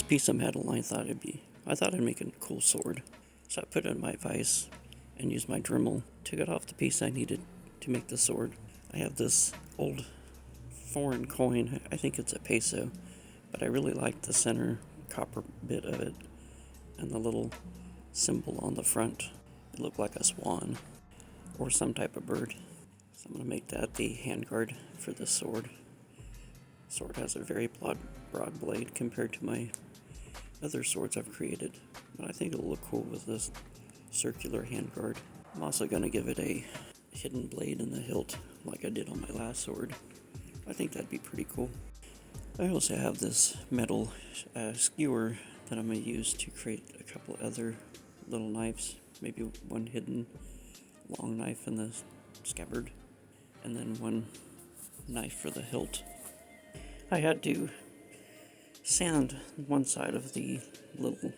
a piece of metal, and I thought I'd make a cool sword. So I put it in my vise and used my Dremel to get off the piece I needed to make the sword. I have this old foreign coin, I think it's a peso, but I really like the center copper bit of it and the little symbol on the front. It looked like a swan or some type of bird. So I'm going to make that the handguard for this sword. The sword has a very broad blade compared to my other swords I've created, but I think it'll look cool with this circular handguard. I'm also going to give it a hidden blade in the hilt like I did on my last sword. I think that'd be pretty cool. I also have this metal skewer that I'm going to use to create a couple other little knives, maybe one hidden long knife in the scabbard, and then one knife for the hilt. I had to sand one side of the little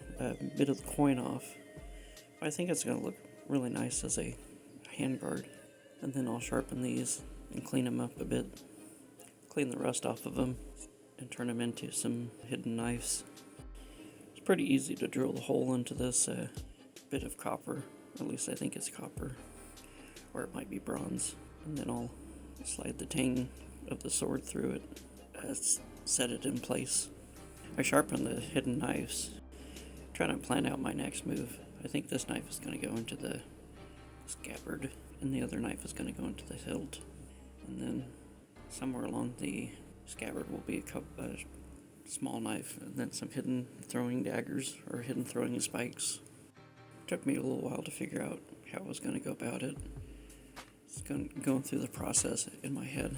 bit of the coin off. I think it's going to look really nice as a handguard. And then I'll sharpen these and clean them up a bit, clean the rust off of them, and turn them into some hidden knives. It's pretty easy to drill the hole into this bit of copper, at least I think it's copper, or it might be bronze. And then I'll slide the tang of the sword through it, set it in place. I sharpen the hidden knives, trying to plan out my next move. I think this knife is going to go into the scabbard, and the other knife is going to go into the hilt. And then somewhere along the scabbard will be a small knife, and then some hidden throwing daggers, or hidden throwing spikes. It took me a little while to figure out how I was going to go about it. It's going through the process in my head.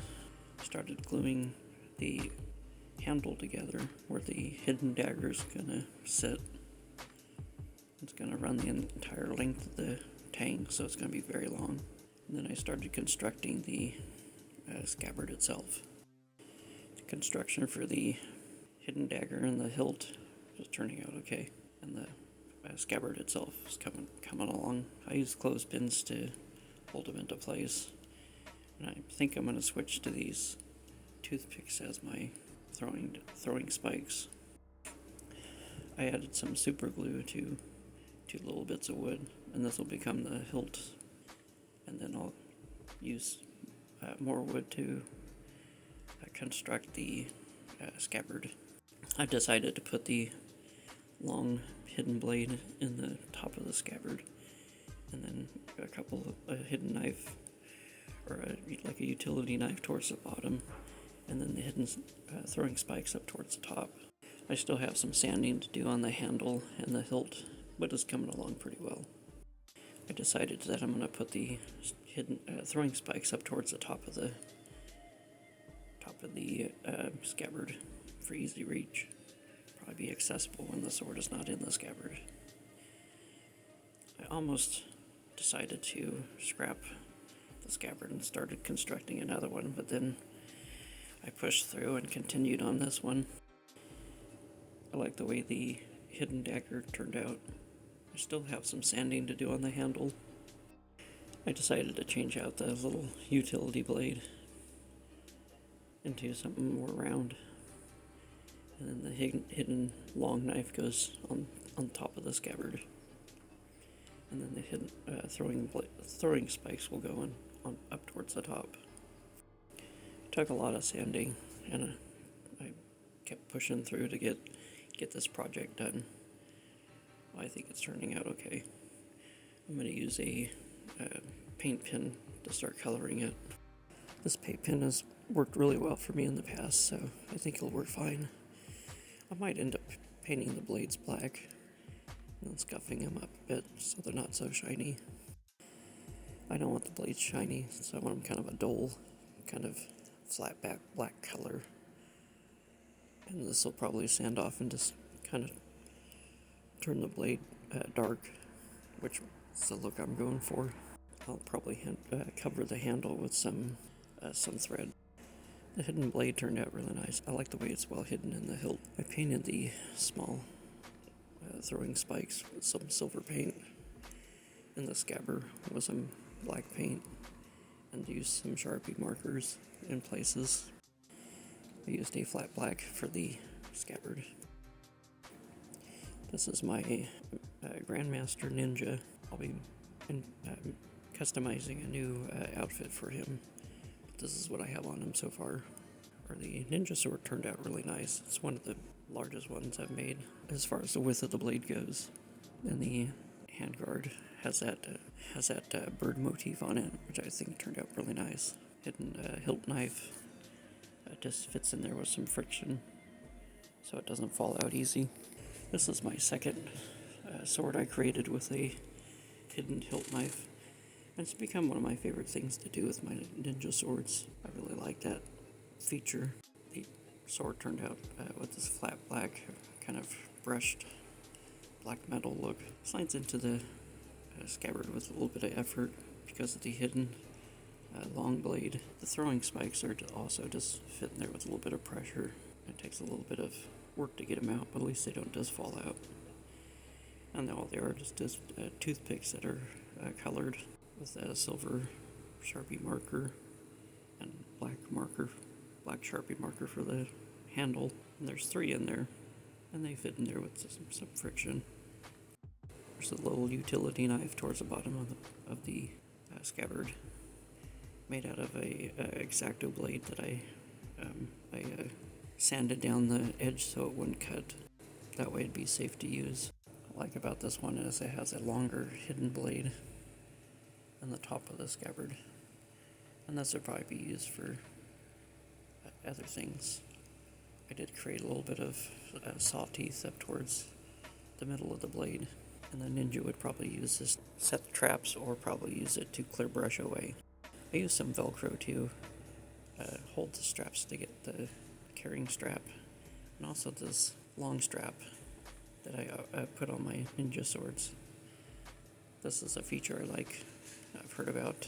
Started gluing the handle together where the hidden dagger is going to sit. It's going to run the entire length of the tang, so it's going to be very long. And then I started constructing the scabbard itself. The construction for the hidden dagger and the hilt is turning out okay, and the scabbard itself is coming along. I use clothespins to hold them into place, and I think I'm going to switch to these toothpicks as my throwing spikes. I added some super glue to 2 little bits of wood, and this will become the hilt. And then I'll use more wood to construct the scabbard. I decided to put the long hidden blade in the top of the scabbard, and then a couple of hidden knife, or like a utility knife towards the bottom, and then the hidden throwing spikes up towards the top. I still have some sanding to do on the handle and the hilt, but it's coming along pretty well. I decided that I'm going to put the hidden throwing spikes up towards the top of the scabbard for easy reach. Probably be accessible when the sword is not in the scabbard. I almost decided to scrap the scabbard and started constructing another one, but then I pushed through and continued on this one. I like the way the hidden dagger turned out. I still have some sanding to do on the handle. I decided to change out the little utility blade into something more round. And then the hidden long knife goes on top of the scabbard. And then the hidden throwing spikes will go on up towards the top. It took a lot of sanding, and I kept pushing through to get this project done. I think it's turning out okay. I'm going to use a paint pen to start coloring it. This paint pen has worked really well for me in the past, so I think it'll work fine. I might end up painting the blades black and then scuffing them up a bit so they're not so shiny. I don't want the blades shiny, so I want them kind of a dull, kind of flat back black color. And this will probably sand off and just kind of turn the blade dark, which is the look I'm going for. I'll probably cover the handle with some thread. The hidden blade turned out really nice. I like the way it's well hidden in the hilt. I painted the small throwing spikes with some silver paint, and the scabbard with some black paint, and used some Sharpie markers in places. I used a flat black for the scabbard. This is my Grandmaster Ninja. I'll be customizing a new outfit for him. This is what I have on him so far. The Ninja Sword turned out really nice. It's one of the largest ones I've made as far as the width of the blade goes. And the handguard has that bird motif on it, which I think turned out really nice. Hidden hilt knife just fits in there with some friction, so it doesn't fall out easy. This is my second sword I created with a hidden hilt knife. And it's become one of my favorite things to do with my ninja swords. I really like that feature. The sword turned out with this flat black, kind of brushed black metal look. Slides into the scabbard with a little bit of effort because of the hidden long blade. The throwing spikes are also just fit in there with a little bit of pressure. It takes a little bit of work to get them out, but at least they don't just fall out. And all they are just toothpicks that are colored with a silver Sharpie marker and black Sharpie marker for the handle. And there's 3 in there, and they fit in there with some friction. There's a little utility knife towards the bottom of the scabbard, made out of a X-Acto blade that I sanded down the edge so it wouldn't cut. That way it'd be safe to use. What I like about this one is it has a longer hidden blade on the top of the scabbard, and this would probably be used for other things. I did create a little bit of saw teeth up towards the middle of the blade, and the ninja would probably use this to set the traps or probably use it to clear brush away. I used some Velcro to hold the straps to get the carrying strap, and also this long strap that I put on my ninja swords. This is a feature I like. I've heard about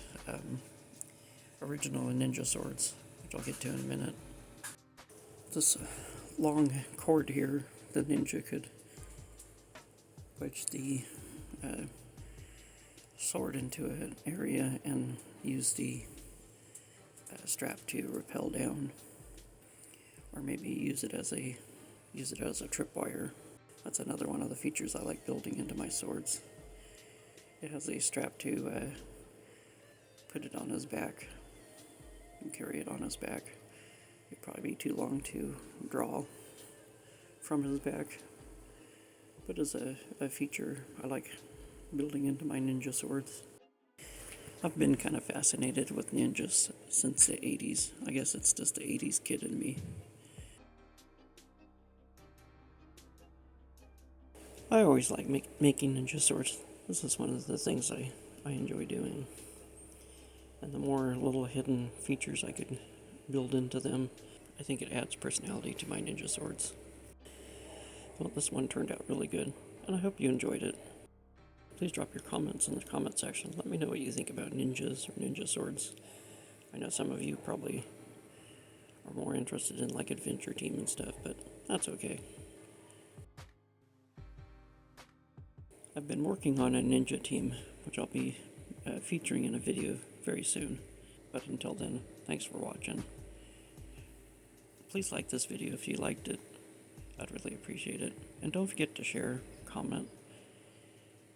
original ninja swords, which I'll get to in a minute. This long cord here, the ninja could wedge the sword into an area and use the strap to rappel down, or maybe use it as a tripwire. That's another one of the features I like building into my swords. It has a strap to put it on his back and carry it on his back. It'd probably be too long to draw from his back, but as a feature I like building into my ninja swords. I've been kind of fascinated with ninjas since the 80s. I guess it's just the 80s kid in me. I always like making ninja swords. This is one of the things I enjoy doing. And the more little hidden features I could build into them, I think it adds personality to my ninja swords. Well, this one turned out really good, and I hope you enjoyed it. Please drop your comments in the comment section. Let me know what you think about ninjas or ninja swords. I know some of you probably are more interested in like Adventure Team and stuff, but that's okay. I've been working on a ninja team, which I'll be featuring in a video very soon. But until then, thanks for watching. Please like this video if you liked it. I'd really appreciate it. And don't forget to share, comment,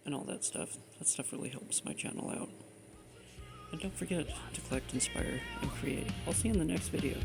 and all that stuff. That stuff really helps my channel out. And don't forget to collect, inspire, and create. I'll see you in the next video.